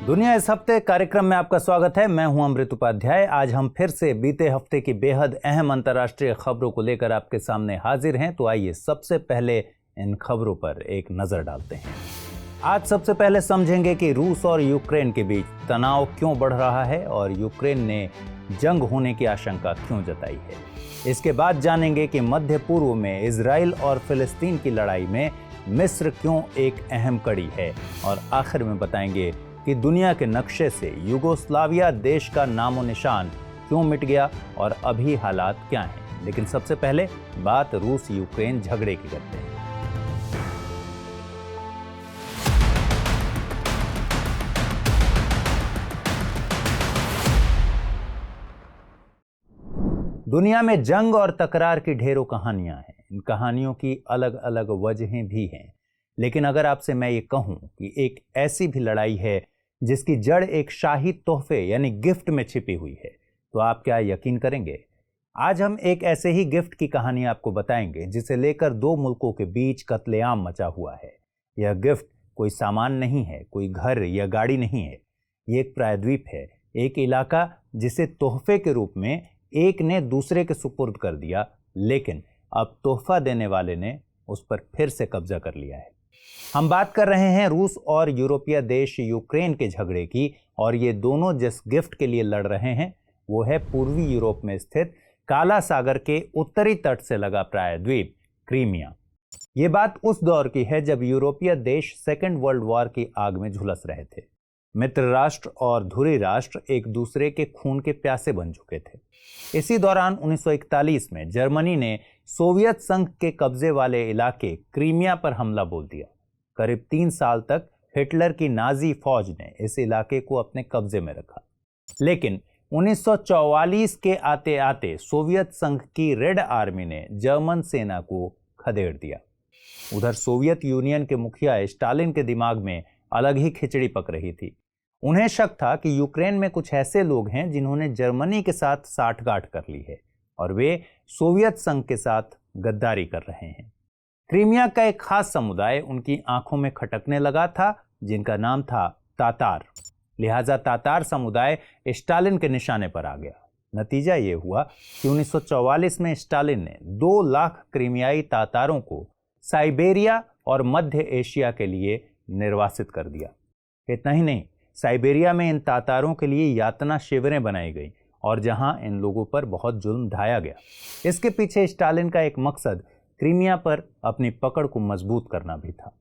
दुनिया इस हफ्ते कार्यक्रम में आपका स्वागत है। मैं हूं अमृत उपाध्याय। आज हम फिर से बीते हफ्ते की बेहद अहम अंतर्राष्ट्रीय खबरों को लेकर आपके सामने हाजिर हैं। तो आइए सबसे पहले इन खबरों पर एक नजर डालते हैं। आज सबसे पहले समझेंगे कि रूस और यूक्रेन के बीच तनाव क्यों बढ़ रहा है और यूक्रेन ने जंग होने की आशंका क्यों जताई है। इसके बाद जानेंगे कि मध्य पूर्व में इजराइल और फिलिस्तीन की लड़ाई में मिस्र क्यों एक अहम कड़ी है। और आखिर में बताएंगे कि दुनिया के नक्शे से युगोस्लाविया देश का नामो निशान क्यों मिट गया और अभी हालात क्या हैं। लेकिन सबसे पहले बात रूस यूक्रेन झगड़े की करते हैं। दुनिया में जंग और तकरार की ढेरों कहानियां हैं। इन कहानियों की अलग अलग वजहें भी हैं। लेकिन अगर आपसे मैं ये कहूं कि एक ऐसी भी लड़ाई है जिसकी जड़ एक शाही तोहफे यानी गिफ्ट में छिपी हुई है, तो आप क्या यकीन करेंगे? आज हम एक ऐसे ही गिफ्ट की कहानी आपको बताएंगे जिसे लेकर दो मुल्कों के बीच कत्लेआम मचा हुआ है। यह गिफ्ट कोई सामान नहीं है, कोई घर या गाड़ी नहीं है। ये एक प्रायद्वीप है, एक इलाका जिसे तोहफे के रूप में एक ने दूसरे के सुपुर्द कर दिया, लेकिन अब तोहफा देने वाले ने उस पर फिर से कब्जा कर लिया है। हम बात कर रहे हैं रूस और यूरोपीय देश यूक्रेन के झगड़े की, और ये दोनों जिस गिफ्ट के लिए लड़ रहे हैं वो है पूर्वी यूरोप में स्थित काला सागर के उत्तरी तट से लगा प्रायद्वीप क्रीमिया। ये बात उस दौर की है जब यूरोपीय देश सेकेंड वर्ल्ड वॉर की आग में झुलस रहे थे। मित्र राष्ट्र और धुरी राष्ट्र एक दूसरे के खून के प्यासे बन चुके थे। इसी दौरान 1941 में जर्मनी ने सोवियत संघ के कब्जे वाले इलाके क्रीमिया पर हमला बोल दिया। करीब 3 साल तक हिटलर की नाजी फौज ने इस इलाके को अपने कब्जे में रखा। लेकिन 1944 के आते आते सोवियत संघ की रेड आर्मी ने जर्मन सेना को खदेड़ दिया। उधर सोवियत यूनियन के मुखिया स्टालिन के दिमाग में अलग ही खिचड़ी पक रही थी। उन्हें शक था कि यूक्रेन में कुछ ऐसे लोग हैं जिन्होंने जर्मनी के साथ साठगांठ कर ली है और वे सोवियत संघ के साथ गद्दारी कर रहे हैं। क्रीमिया का एक खास समुदाय उनकी आंखों में खटकने लगा था, जिनका नाम था तातार। लिहाजा तातार समुदाय स्टालिन के निशाने पर आ गया। नतीजा ये हुआ कि 1944 में स्टालिन ने 2 लाख क्रीमियाई तातारों को साइबेरिया और मध्य एशिया के लिए निर्वासित कर दिया। इतना ही नहीं, साइबेरिया में इन तातारों के लिए यातना शिविरें बनाई गई और जहां इन लोगों पर बहुत जुल्म ढाया गया। इसके पीछे स्टालिन का एक मकसद क्रीमिया पर अपनी पकड़ को मजबूत करना भी था।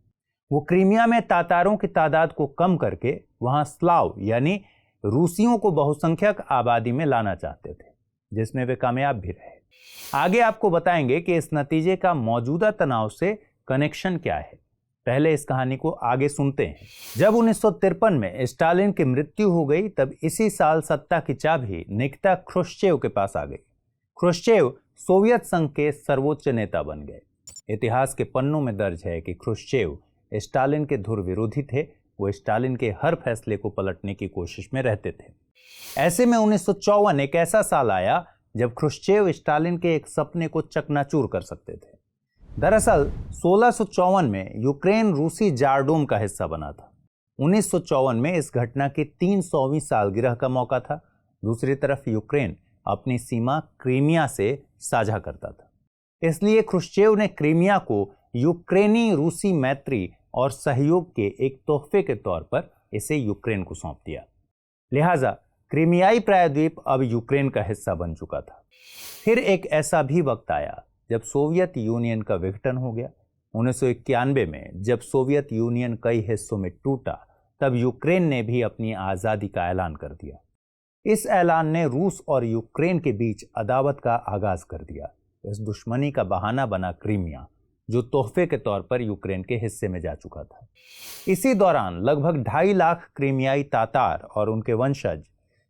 वो क्रीमिया में तातारों की तादाद को कम करके वहां स्लाव यानी रूसियों को बहुसंख्यक आबादी में लाना चाहते थे, जिसमें वे कामयाब भी रहे। आगे आपको बताएंगे कि इस नतीजे का मौजूदा तनाव से कनेक्शन क्या है। पहले इस कहानी को आगे सुनते हैं। जब 1953 में स्टालिन की मृत्यु हो गई, तब इसी साल सत्ता की चाबी निकिता ख्रुश्चेव के पास आ गई। ख्रुश्चेव सोवियत संघ के सर्वोच्च नेता बन गए। इतिहास के पन्नों में दर्ज है कि ख्रुश्चेव स्टालिन के धुर विरोधी थे। वो स्टालिन के हर फैसले को पलटने की कोशिश में रहते थे। ऐसे में 1954 एक ऐसा साल आया जब ख्रुश्चेव स्टालिन के एक सपने को चकनाचूर कर सकते थे। दरअसल 1654 में यूक्रेन रूसी जारडोम का हिस्सा बना था। 1954 में इस घटना की 300वीं सालगिरह का मौका था। दूसरी तरफ यूक्रेन अपनी सीमा क्रीमिया से साझा करता था। इसलिए ख्रुश्चेव ने क्रीमिया को यूक्रेनी रूसी मैत्री और सहयोग के एक तोहफे के तौर पर इसे यूक्रेन को सौंप दिया। लिहाजा क्रीमियाई प्रायद्वीप अब यूक्रेन का हिस्सा बन चुका था। फिर एक ऐसा भी वक्त आया जब सोवियत यूनियन का विघटन हो गया। 1991 में जब सोवियत यूनियन कई हिस्सों में टूटा, तब यूक्रेन ने भी अपनी आज़ादी का ऐलान कर दिया। इस ऐलान ने रूस और यूक्रेन के बीच अदावत का आगाज कर दिया। इस दुश्मनी का बहाना बना क्रीमिया, जो तोहफे के तौर पर यूक्रेन के हिस्से में जा चुका था। इसी दौरान लगभग 2.5 लाख क्रीमियाई तातार और उनके वंशज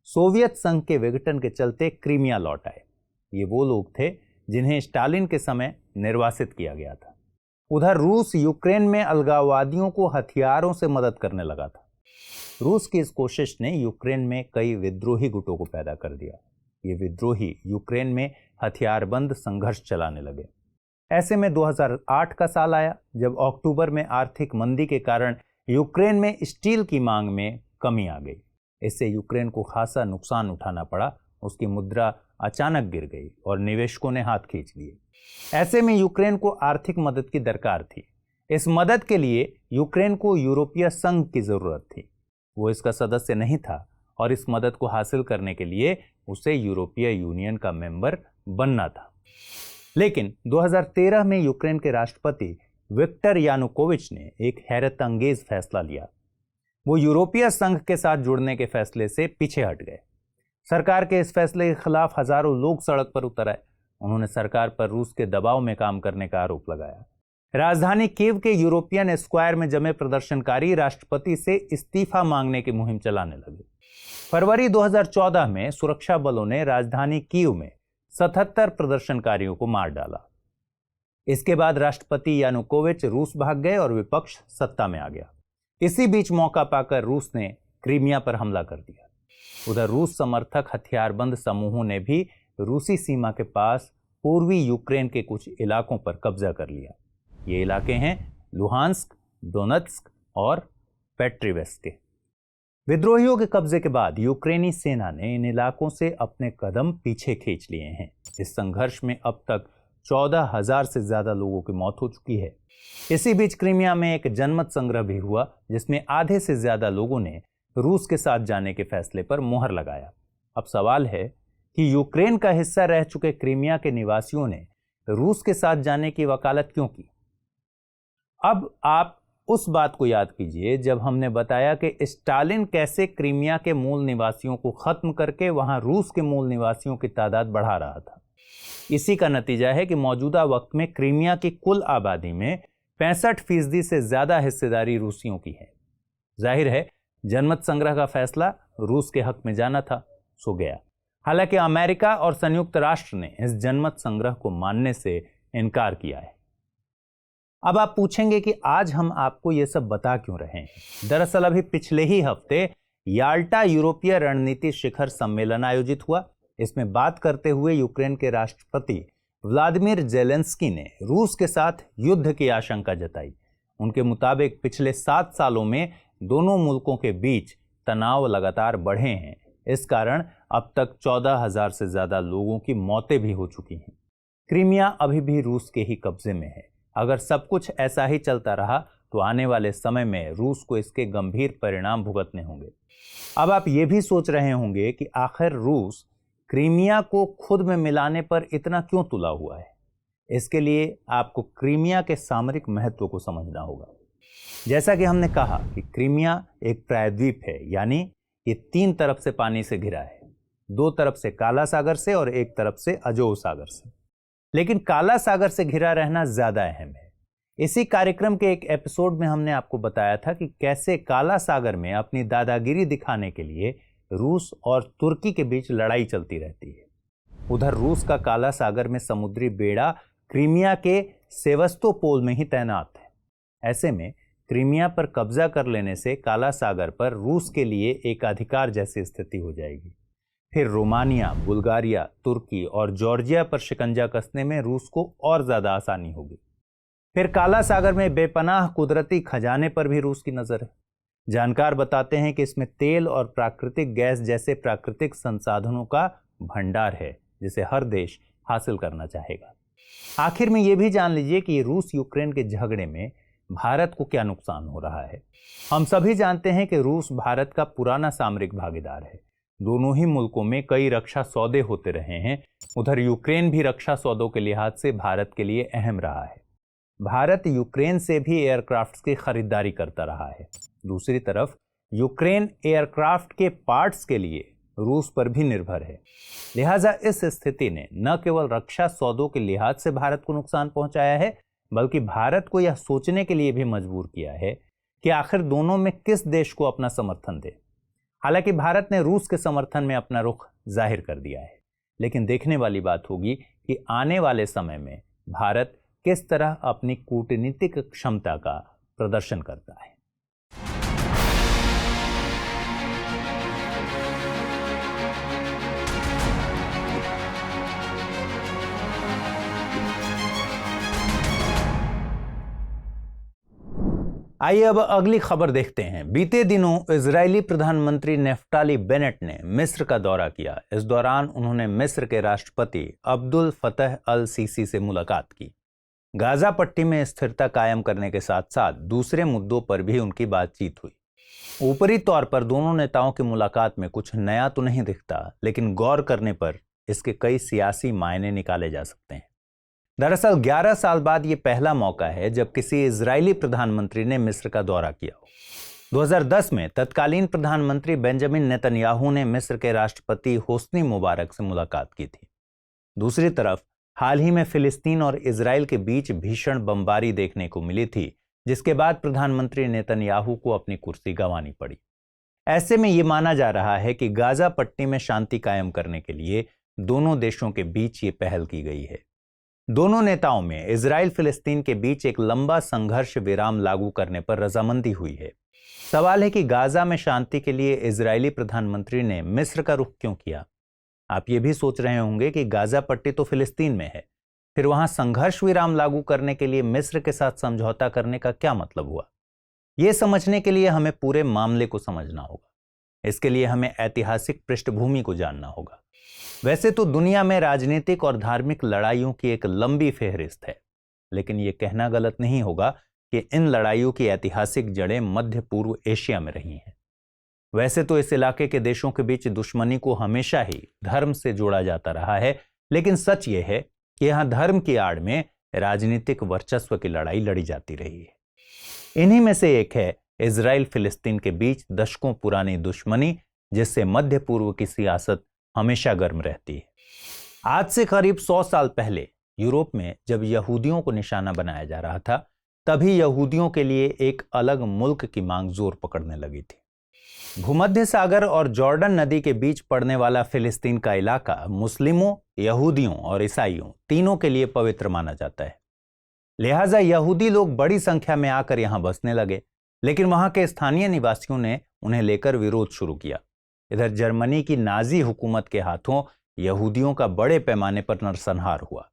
सोवियत संघ के विघटन के चलते क्रीमिया लौट आए। ये वो लोग थे जिन्हें स्टालिन के समय निर्वासित किया गया था। उधर रूस यूक्रेन में अलगाववादियों को हथियारों से मदद करने लगा था। रूस की इस कोशिश ने यूक्रेन में कई विद्रोही गुटों को पैदा कर दिया। ये विद्रोही यूक्रेन में हथियारबंद संघर्ष चलाने लगे। ऐसे में 2008 का साल आया जब अक्टूबर में आर्थिक मंदी के कारण यूक्रेन में स्टील की मांग में कमी आ गई। इससे यूक्रेन को खासा नुकसान उठाना पड़ा। उसकी मुद्रा अचानक गिर गई और निवेशकों ने हाथ खींच लिए। ऐसे में यूक्रेन को आर्थिक मदद की दरकार थी। इस मदद के लिए यूक्रेन को यूरोपीय संघ की जरूरत थी। वो इसका सदस्य नहीं था और इस मदद को हासिल करने के लिए उसे यूरोपीय यूनियन का मेंबर बनना था। लेकिन 2013 में यूक्रेन के राष्ट्रपति विक्टर यानुकोविच ने एक हैरत अंगेज फैसला लिया। वो यूरोपीय संघ के साथ जुड़ने के फैसले से पीछे हट गए। सरकार के इस फैसले के खिलाफ हजारों लोग सड़क पर उतर आए। उन्होंने सरकार पर रूस के दबाव में काम करने का आरोप लगाया। राजधानी कीव के यूरोपियन स्क्वायर में जमे प्रदर्शनकारी राष्ट्रपति से इस्तीफा मांगने की मुहिम चलाने लगे। फरवरी 2014 में सुरक्षा बलों ने राजधानी कीव में 77 प्रदर्शनकारियों को मार डाला। इसके बाद राष्ट्रपति यानुकोविच रूस भाग गए और विपक्ष सत्ता में आ गया। इसी बीच मौका पाकर रूस ने क्रीमिया पर हमला कर दिया। उधर रूस समर्थक हथियारबंद समूहों ने भी रूसी सीमा के पास पूर्वी यूक्रेन के कुछ इलाकों पर कब्जा कर लिया। ये इलाके हैं लुहांस्क, डोनेत्स्क और पेट्रोवेस्क के। विद्रोहियों के कब्जे के बाद यूक्रेनी सेना ने इन इलाकों से अपने कदम पीछे खींच लिए हैं। इस संघर्ष में अब तक 14,000 से ज्यादा लोगों की मौत हो चुकी है। इसी बीच क्रीमिया में एक जनमत संग्रह भी हुआ, जिसमें आधे से ज्यादा लोगों ने रूस के साथ जाने के फैसले पर मुहर लगाया। अब सवाल है कि यूक्रेन का हिस्सा रह चुके क्रीमिया के निवासियों ने रूस के साथ जाने की वकालत क्यों की? अब आप उस बात को याद कीजिए जब हमने बताया कि स्टालिन कैसे क्रीमिया के मूल निवासियों को खत्म करके वहां रूस के मूल निवासियों की तादाद बढ़ा रहा था। इसी का नतीजा है कि मौजूदा वक्त में क्रीमिया की कुल आबादी में 65% से ज्यादा हिस्सेदारी रूसियों की है। जाहिर है जनमत संग्रह का फैसला रूस के हक में जाना था, सो गया। हालांकि अमेरिका और संयुक्त राष्ट्र ने इस जनमत संग्रह को मानने से इनकार किया है। अब आप पूछेंगे कि आज हम आपको यह सब बता क्यों रहे हैं। दरअसल अभी पिछले ही हफ्ते याल्टा यूरोपीय रणनीति शिखर सम्मेलन आयोजित हुआ। इसमें बात करते हुए यूक्रेन के राष्ट्रपति व्लादिमीर जेलेंस्की ने रूस के साथ युद्ध की आशंका जताई। उनके मुताबिक पिछले 7 सालों में दोनों मुल्कों के बीच तनाव लगातार बढ़े हैं। इस कारण अब तक 14,000 से ज्यादा लोगों की मौतें भी हो चुकी हैं। क्रीमिया अभी भी रूस के ही कब्जे में है। अगर सब कुछ ऐसा ही चलता रहा तो आने वाले समय में रूस को इसके गंभीर परिणाम भुगतने होंगे। अब आप ये भी सोच रहे होंगे कि आखिर रूस क्रीमिया को खुद में मिलाने पर इतना क्यों तुला हुआ है। इसके लिए आपको क्रीमिया के सामरिक महत्व को समझना होगा। जैसा कि हमने कहा कि क्रीमिया एक प्रायद्वीप है, यानी ये 3 तरफ से पानी से घिरा है। 2 तरफ से काला सागर से और 1 तरफ से अजोव सागर से। लेकिन काला सागर से घिरा रहना ज्यादा अहम है। इसी कार्यक्रम के एक एपिसोड में हमने आपको बताया था कि कैसे काला सागर में अपनी दादागिरी दिखाने के लिए रूस और तुर्की के बीच लड़ाई चलती रहती है। उधर रूस का काला सागर में समुद्री बेड़ा क्रीमिया के सेवस्तोपोल में ही तैनात है। ऐसे में क्रीमिया पर कब्जा कर लेने से काला सागर पर रूस के लिए एक अधिकार जैसी स्थिति हो जाएगी। फिर रोमानिया, बुल्गारिया, तुर्की और जॉर्जिया पर शिकंजा कसने में रूस को और ज्यादा आसानी होगी। फिर काला सागर में बेपनाह कुदरती खजाने पर भी रूस की नजर है। जानकार बताते हैं कि इसमें तेल और प्राकृतिक गैस जैसे प्राकृतिक संसाधनों का भंडार है, जिसे हर देश हासिल करना चाहेगा। आखिर में यह भी जान लीजिए कि रूस यूक्रेन के झगड़े में भारत को क्या नुकसान हो रहा है। हम सभी जानते हैं कि रूस भारत का पुराना सामरिक भागीदार है। दोनों ही मुल्कों में कई रक्षा सौदे होते रहे हैं। उधर यूक्रेन भी रक्षा सौदों के लिहाज से भारत के लिए अहम रहा है। भारत यूक्रेन से भी एयरक्राफ्ट्स की खरीदारी करता रहा है। दूसरी तरफ यूक्रेन एयरक्राफ्ट के पार्ट्स के लिए रूस पर भी निर्भर है। लिहाजा इस स्थिति ने न केवल रक्षा सौदों के लिहाज से भारत को नुकसान पहुंचाया है, बल्कि भारत को यह सोचने के लिए भी मजबूर किया है कि आखिर दोनों में किस देश को अपना समर्थन दे। हालांकि भारत ने रूस के समर्थन में अपना रुख जाहिर कर दिया है, लेकिन देखने वाली बात होगी कि आने वाले समय में भारत किस तरह अपनी कूटनीतिक क्षमता का प्रदर्शन करता है। आइए अब अगली खबर देखते हैं। बीते दिनों इजरायली प्रधानमंत्री नेफ्ताली बेनेट ने मिस्र का दौरा किया। इस दौरान उन्होंने मिस्र के राष्ट्रपति अब्दुल फतह अल सीसी से मुलाकात की। गाजा पट्टी में स्थिरता कायम करने के साथ साथ दूसरे मुद्दों पर भी उनकी बातचीत हुई। ऊपरी तौर पर दोनों नेताओं की मुलाकात में कुछ नया तो नहीं दिखता, लेकिन गौर करने पर इसके कई सियासी मायने निकाले जा सकते हैं। दरअसल 11 साल बाद यह पहला मौका है जब किसी इजरायली प्रधानमंत्री ने मिस्र का दौरा किया हो। 2010 में तत्कालीन प्रधानमंत्री बेंजामिन नेतन्याहू ने मिस्र के राष्ट्रपति होस्नी मुबारक से मुलाकात की थी। दूसरी तरफ हाल ही में फिलिस्तीन और इजरायल के बीच भीषण बमबारी देखने को मिली थी, जिसके बाद प्रधानमंत्री नेतन्याहू को अपनी कुर्सी गंवानी पड़ी। ऐसे में यह माना जा रहा है कि गाजा पट्टी में शांति कायम करने के लिए दोनों देशों के बीच ये पहल की गई है। दोनों नेताओं में इजराइल फिलिस्तीन के बीच एक लंबा संघर्ष विराम लागू करने पर रजामंदी हुई है। सवाल है कि गाजा में शांति के लिए इजरायली प्रधानमंत्री ने मिस्र का रुख क्यों किया? आप ये भी सोच रहे होंगे कि गाजा पट्टी तो फिलिस्तीन में है, फिर वहां संघर्ष विराम लागू करने के लिए मिस्र के साथ समझौता करने का क्या मतलब हुआ? यह समझने के लिए हमें पूरे मामले को समझना होगा। इसके लिए हमें ऐतिहासिक पृष्ठभूमि को जानना होगा। वैसे तो दुनिया में राजनीतिक और धार्मिक लड़ाइयों की एक लंबी फेहरिस्त है, लेकिन यह कहना गलत नहीं होगा कि इन लड़ाइयों की ऐतिहासिक जड़ें मध्य पूर्व एशिया में रही हैं। वैसे तो इस इलाके के देशों के बीच दुश्मनी को हमेशा ही धर्म से जोड़ा जाता रहा है, लेकिन सच यह है कि यहां धर्म की आड़ में राजनीतिक वर्चस्व की लड़ाई लड़ी जाती रही है। इन्हीं में से एक है इजराइल फिलिस्तीन के बीच दशकों पुरानी दुश्मनी, जिससे मध्य पूर्व की सियासत हमेशा गर्म रहती है। आज से करीब 100 साल पहले यूरोप में जब यहूदियों को निशाना बनाया जा रहा था, तभी यहूदियों के लिए एक अलग मुल्क की मांग जोर पकड़ने लगी थी। भूमध्य सागर और जॉर्डन नदी के बीच पड़ने वाला फिलिस्तीन का इलाका मुस्लिमों, यहूदियों और ईसाइयों तीनों के लिए पवित्र माना जाता है। लिहाजा यहूदी लोग बड़ी संख्या में आकर यहां बसने लगे, लेकिन वहां के स्थानीय निवासियों ने उन्हें लेकर विरोध शुरू किया। इधर जर्मनी की नाजी हुकूमत के हाथों यहूदियों का बड़े पैमाने पर नरसंहार हुआ।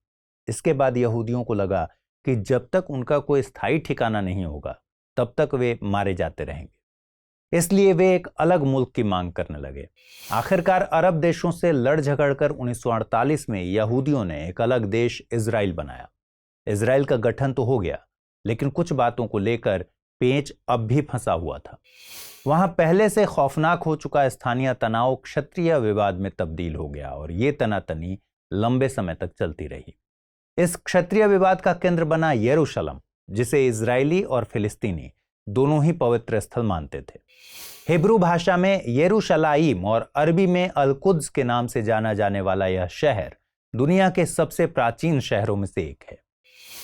इसके बाद यहूदियों को लगा कि जब तक उनका कोई स्थायी ठिकाना नहीं होगा, तब तक वे मारे जाते रहेंगे। इसलिए वे एक अलग मुल्क की मांग करने लगे। आखिरकार अरब देशों से लड़ झगड़कर 1948 में यहूदियों ने एक अलग देश इजराइल बनाया। इजराइल का गठन तो हो गया, लेकिन कुछ बातों को लेकर पेंच अब भी फंसा हुआ था। वहां पहले से खौफनाक हो चुका स्थानीय तनाव क्षत्रिय विवाद में तब्दील हो गया और ये तनातनी लंबे समय तक चलती रही। इस क्षत्रिय विवाद का केंद्र बना यरूशलेम, जिसे इजरायली और फिलिस्तीनी दोनों ही पवित्र स्थल मानते थे। हिब्रू भाषा में यरूशलाइम और अरबी में अल-कुद्स के नाम से जाना जाने वाला यह शहर दुनिया के सबसे प्राचीन शहरों में से एक है।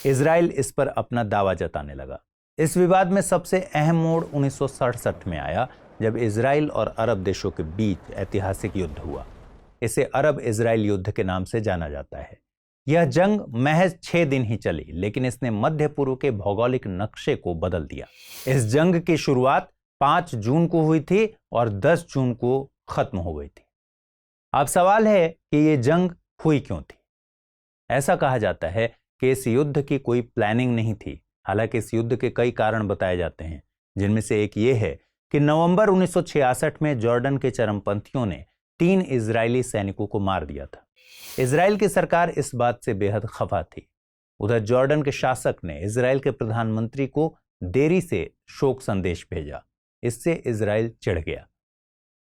इजराइल इस पर अपना दावा जताने लगा। इस विवाद में सबसे अहम मोड़ 1967 में आया, जब इजराइल और अरब देशों के बीच ऐतिहासिक युद्ध हुआ। इसे अरब इजराइल युद्ध के नाम से जाना जाता है। यह जंग महज 6 दिन ही चली, लेकिन इसने मध्य पूर्व के भौगोलिक नक्शे को बदल दिया। इस जंग की शुरुआत 5 जून को हुई थी और 10 जून को खत्म हो गई थी। अब सवाल है कि यह जंग हुई क्यों थी? ऐसा कहा जाता है कि इस युद्ध की कोई प्लानिंग नहीं थी। हालांकि इस युद्ध के कई कारण बताए जाते हैं, जिनमें से एक ये है कि नवंबर 1966 में जॉर्डन के चरमपंथियों ने 3 इजरायली सैनिकों को मार दिया था। इजराइल की सरकार इस बात से बेहद खफा थी। उधर जॉर्डन के शासक ने इजराइल के प्रधानमंत्री को देरी से शोक संदेश भेजा। इससे इजराइल चिढ़ गया।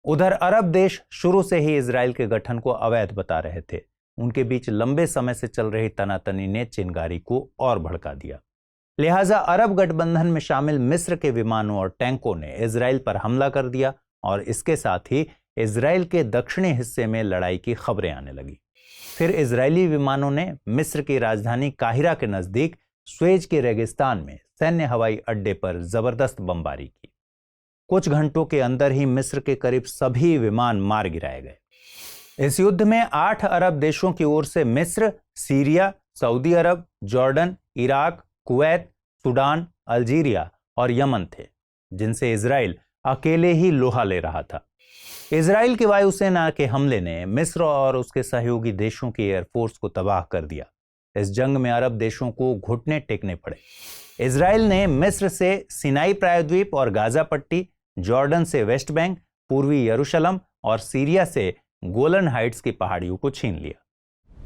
उधर अरब देश शुरू से ही इजराइल के गठन को अवैध बता रहे थे। उनके बीच लंबे समय से चल रही तनातनी ने चिंगारी को और भड़का दिया। लिहाजा अरब गठबंधन में शामिल मिस्र के विमानों और टैंकों ने इजराइल पर हमला कर दिया और इसके साथ ही इजराइल के दक्षिणी हिस्से में लड़ाई की खबरें आने लगी। फिर इजरायली विमानों ने मिस्र की राजधानी काहिरा के नजदीक स्वेज के रेगिस्तान में सैन्य हवाई अड्डे पर जबरदस्त बमबारी की। कुछ घंटों के अंदर ही मिस्र के करीब सभी विमान मार गिराए गए। इस युद्ध में 8 अरब देशों की ओर से मिस्र, Syria, Saudi Arab, Jordan, Iraq, Kuwait, Sudan, Algeria और यमन थे, जिनसे इजराइल अकेले ही लोहा ले रहा था। इजराइल की वायुसेना के हमले ने मिस्र और उसके सहयोगी देशों की एयरफोर्स को तबाह कर दिया। इस जंग में अरब देशों को घुटने टेकने पड़े। इजराइल ने मिस्र से सिनाई प्रायद्वीप और गाजा पट्टी, जॉर्डन से वेस्ट बैंक, पूर्वी यरूशलेम और सीरिया से गोलन हाइट्स की पहाड़ियों को छीन लिया।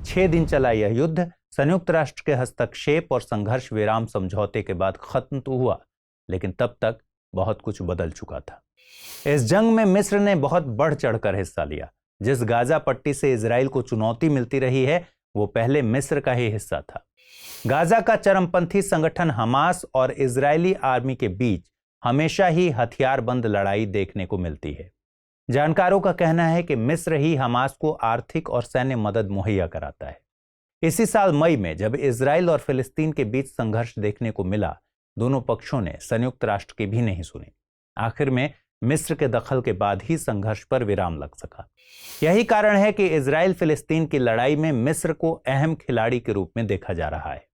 6 दिन चला यह युद्ध संयुक्त राष्ट्र के हस्तक्षेप और संघर्ष विराम समझौते के बाद खत्म तो हुआ, लेकिन तब तक बहुत कुछ बदल चुका था। इस जंग में मिस्र ने बहुत बढ़ चढ़कर हिस्सा लिया। जिस गाजा पट्टी से इजराइल को चुनौती मिलती रही है वो पहले मिस्र का ही हिस्सा था। गाजा का चरमपंथी संगठन हमास और इजरायली आर्मी के बीच हमेशा ही हथियारबंद लड़ाई देखने को मिलती है। जानकारों का कहना है कि मिस्र ही हमास को आर्थिक और सैन्य मदद मुहैया कराता है। इसी साल मई में जब इजराइल और फिलिस्तीन के बीच संघर्ष देखने को मिला, दोनों पक्षों ने संयुक्त राष्ट्र की भी नहीं सुनी। आखिर में मिस्र के दखल के बाद ही संघर्ष पर विराम लग सका। यही कारण है कि इजराइल फिलिस्तीन की लड़ाई में मिस्र को अहम खिलाड़ी के रूप में देखा जा रहा है,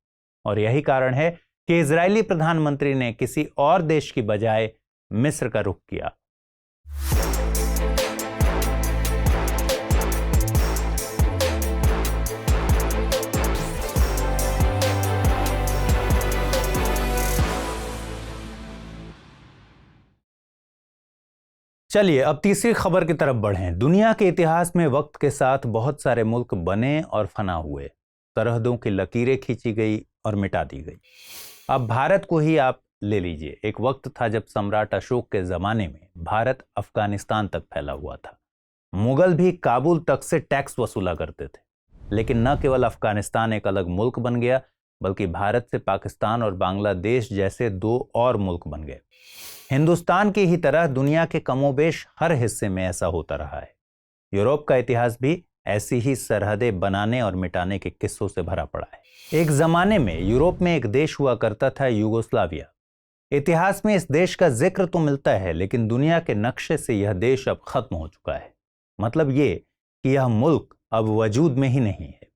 और यही कारण है कि इजरायली प्रधानमंत्री ने किसी और देश की बजाय मिस्र का रुख किया। चलिए अब तीसरी खबर की तरफ बढ़ें। दुनिया के इतिहास में वक्त के साथ बहुत सारे मुल्क बने और फना हुए, सरहदों की लकीरें खींची गई और मिटा दी गई। अब भारत को ही आप ले लीजिए। एक वक्त था जब सम्राट अशोक के जमाने में भारत अफगानिस्तान तक फैला हुआ था। मुगल भी काबुल तक से टैक्स वसूला करते थे। लेकिन न केवल अफगानिस्तान एक अलग मुल्क बन गया, बल्कि भारत से पाकिस्तान और बांग्लादेश जैसे 2 और मुल्क बन गए। हिंदुस्तान की ही तरह दुनिया के कमोबेश हर हिस्से में ऐसा होता रहा है। यूरोप का इतिहास भी ऐसी ही सरहदें बनाने और मिटाने के किस्सों से भरा पड़ा है। एक जमाने में यूरोप में एक देश हुआ करता था, यूगोस्लाविया। इतिहास में इस देश का जिक्र तो मिलता है, लेकिन दुनिया के नक्शे से यह देश अब खत्म हो चुका है। मतलब ये कि यह मुल्क अब वजूद में ही नहीं है।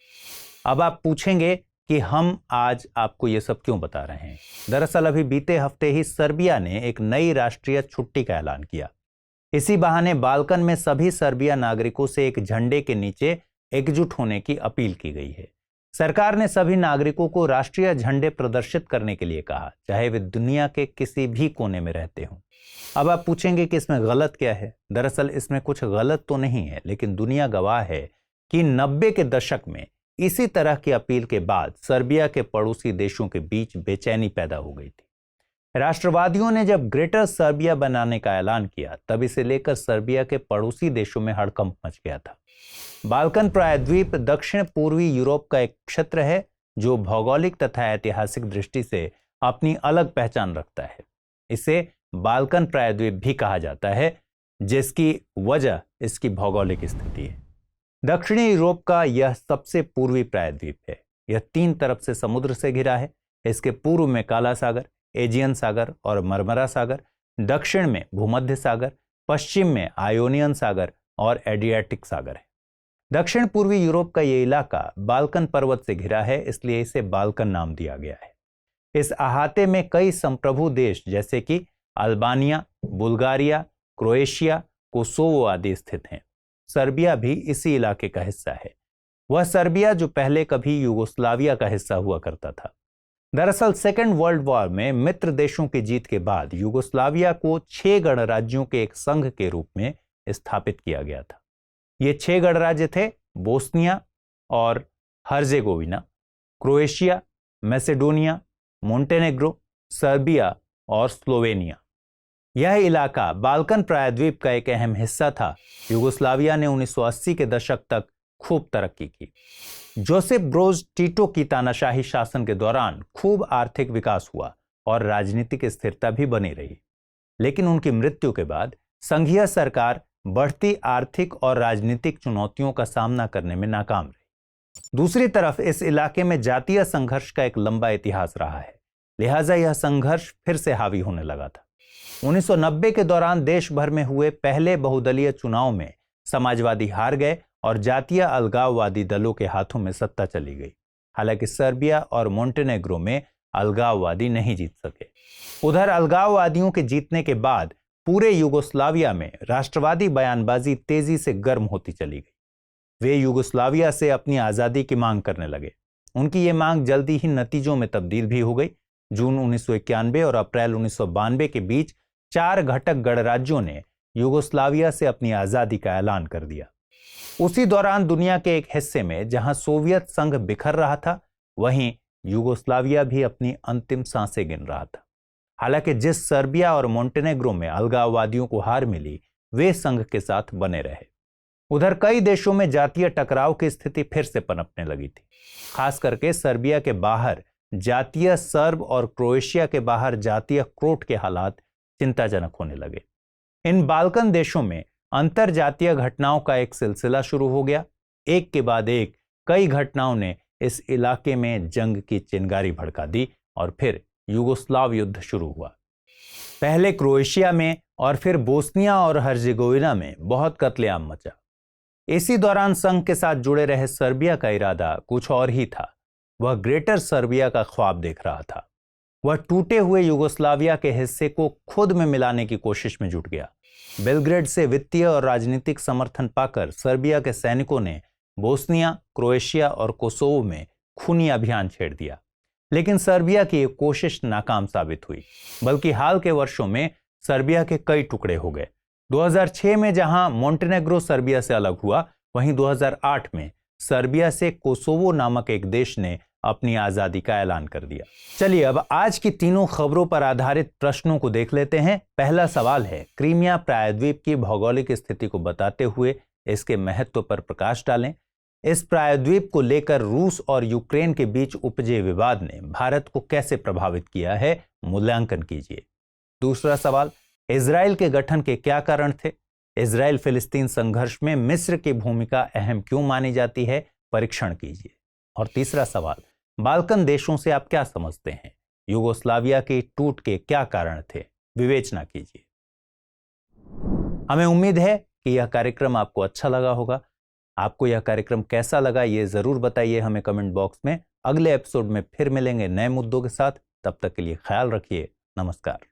अब आप पूछेंगे कि हम आज आपको ये सब क्यों बता रहे हैं। दरअसल अभी बीते हफ्ते ही सर्बिया ने एक नई राष्ट्रीय छुट्टी का ऐलान किया। इसी बहाने बाल्कन में सभी सर्बिया नागरिकों से एक झंडे के नीचे एकजुट होने की अपील की गई है। सरकार ने सभी नागरिकों को राष्ट्रीय झंडे प्रदर्शित करने के लिए कहा, चाहे वे दुनिया के किसी भी कोने में रहते हों। अब आप पूछेंगे कि इसमें गलत क्या है। दरअसल इसमें कुछ गलत तो नहीं है, लेकिन दुनिया गवाह है कि 90 के दशक में इसी तरह की अपील के बाद सर्बिया के पड़ोसी देशों के बीच बेचैनी पैदा हो गई थी। राष्ट्रवादियों ने जब ग्रेटर सर्बिया बनाने का ऐलान किया, तब इसे लेकर सर्बिया के पड़ोसी देशों में हड़कंप मच गया था। बाल्कन प्रायद्वीप दक्षिण पूर्वी यूरोप का एक क्षेत्र है जो भौगोलिक तथा ऐतिहासिक दृष्टि से अपनी अलग पहचान रखता है। इसे बाल्कन प्रायद्वीप भी कहा जाता है, जिसकी वजह इसकी भौगोलिक स्थिति है। दक्षिणी यूरोप का यह सबसे पूर्वी प्रायद्वीप है। यह 3 तरफ से समुद्र से घिरा है। इसके पूर्व में काला सागर, एजियन सागर और मरमरा सागर, दक्षिण में भूमध्य सागर, पश्चिम में आयोनियन सागर और एड्रियाटिक सागर है। दक्षिण पूर्वी यूरोप का यह इलाका बाल्कन पर्वत से घिरा है, इसलिए इसे बाल्कन नाम दिया गया है। इस अहाते में कई संप्रभु देश जैसे कि अल्बानिया, बुल्गारिया, क्रोएशिया, कोसोवो आदि स्थित हैं। सर्बिया भी इसी इलाके का हिस्सा है। वह सर्बिया जो पहले कभी यूगोस्लाविया का हिस्सा हुआ करता था। दरअसल सेकेंड वर्ल्ड वॉर में मित्र देशों की जीत के बाद यूगोस्लाविया को 6 गणराज्यों के एक संघ के रूप में स्थापित किया गया था। ये 6 गणराज्य थे बोस्निया और Herzegovina, Croatia, Macedonia, Montenegro, Serbia और स्लोवेनिया। यह इलाका बाल्कन प्रायद्वीप का एक अहम हिस्सा था। यूगोस्लाविया ने 1980 के दशक तक खूब तरक्की की। जोसेफ ब्रोज टीटो की तानाशाही शासन के दौरान खूब आर्थिक विकास हुआ और राजनीतिक स्थिरता भी बनी रही। लेकिन उनकी मृत्यु के बाद संघीय सरकार बढ़ती आर्थिक और राजनीतिक चुनौतियों का सामना करने में नाकाम रही। दूसरी तरफ इस इलाके में जातीय संघर्ष का एक लंबा इतिहास रहा है, लिहाजा यह संघर्ष फिर से हावी होने लगा था। 1990 के दौरान देश भर में हुए पहले बहुदलीय चुनाव में समाजवादी हार गए और जातीय अलगाववादी दलों के हाथों में सत्ता चली गई। हालांकि सर्बिया और मोंटेनेग्रो में अलगाववादी नहीं जीत सके। उधर अलगाववादियों के जीतने के बाद पूरे यूगोस्लाविया में राष्ट्रवादी बयानबाजी तेजी से गर्म होती चली गई। वे यूगोस्लाविया से अपनी आज़ादी की मांग करने लगे। उनकी ये मांग जल्दी ही नतीजों में तब्दील भी हो गई। जून 1991 और अप्रैल 1992 के बीच 4 घटक गणराज्यों ने यूगोस्लाविया से अपनी आजादी का ऐलान कर दिया। उसी दौरान दुनिया के एक हिस्से में जहां सोवियत संघ बिखर रहा था, वहीं यूगोस्लाविया भी अपनी अंतिम सांसें गिन रहा था। हालांकि जिस सर्बिया और मोंटेनेग्रो में अलगाववादियों को हार मिली, वे संघ के साथ बने रहे। उधर कई देशों में जातीय टकराव की स्थिति फिर से पनपने लगी थी। खास करके सर्बिया के बाहर जातीय सर्ब और क्रोएशिया के बाहर जातीय क्रोट के हालात चिंताजनक होने लगे। इन बाल्कन देशों में अंतर जातीय घटनाओं का एक सिलसिला शुरू हो गया। एक के बाद एक कई घटनाओं ने इस इलाके में जंग की चिंगारी भड़का दी और फिर यूगोस्लाव युद्ध शुरू हुआ। पहले क्रोएशिया में और फिर बोस्निया और हर्जेगोविना में बहुत कत्लेआम मचा। इसी दौरान संघ के साथ जुड़े रहे सर्बिया का इरादा कुछ और ही था। वह ग्रेटर सर्बिया का ख्वाब देख रहा था। वह टूटे हुए यूगोस्लाविया के हिस्से को खुद में मिलाने की कोशिश में जुट गया। बेलग्रेड से वित्तीय और राजनीतिक समर्थन पाकर सर्बिया के सैनिकों ने बोस्निया, क्रोएशिया और कोसोवो में खूनी अभियान छेड़ दिया। लेकिन सर्बिया की एक कोशिश नाकाम साबित हुई। बल्कि हाल के वर्षों में सर्बिया के कई टुकड़े हो गए। 2006 में जहां मोंटेनेग्रो सर्बिया से अलग हुआ, वहीं 2008 में सर्बिया से कोसोवो नामक एक देश ने अपनी आजादी का ऐलान कर दिया। चलिए अब आज की तीनों खबरों पर आधारित प्रश्नों को देख लेते हैं। पहला सवाल है, क्रीमिया प्रायद्वीप की भौगोलिक स्थिति को बताते हुए इसके महत्व पर प्रकाश डालें। इस प्रायद्वीप को लेकर रूस और यूक्रेन के बीच उपजे विवाद ने भारत को कैसे प्रभावित किया है, मूल्यांकन कीजिए। दूसरा सवाल, इजराइल के गठन के क्या कारण थे? इजराइल फिलिस्तीन संघर्ष में मिस्र की भूमिका अहम क्यों मानी जाती है, परीक्षण कीजिए। और तीसरा सवाल, बाल्कन देशों से आप क्या समझते हैं? यूगोस्लाविया के टूट के क्या कारण थे, विवेचना कीजिए। हमें उम्मीद है कि यह कार्यक्रम आपको अच्छा लगा होगा। आपको यह कार्यक्रम कैसा लगा ये जरूर बताइए हमें कमेंट बॉक्स में। अगले एपिसोड में फिर मिलेंगे नए मुद्दों के साथ। तब तक के लिए ख्याल रखिए। नमस्कार।